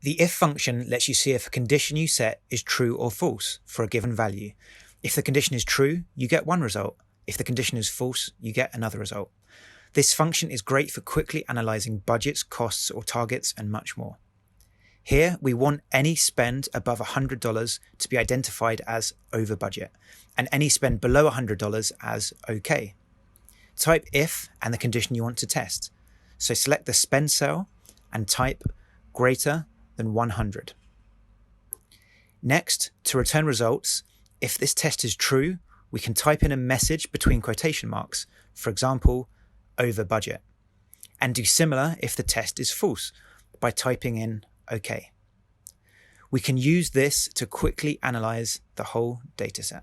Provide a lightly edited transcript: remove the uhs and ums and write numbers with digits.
The if function lets you see if a condition you set is true or false for a given value. If the condition is true, you get one result. If the condition is false, you get another result. This function is great for quickly analysing budgets, costs, or targets, and much more. Here, we want any spend above $100 to be identified as over budget, and any spend below $100 as okay. Type if and the condition you want to test. So select the spend cell and type greater than 100. Next, to return results, if this test is true, we can type in a message between quotation marks, for example, over budget, and do similar if the test is false by typing in OK. We can use this to quickly analyze the whole dataset.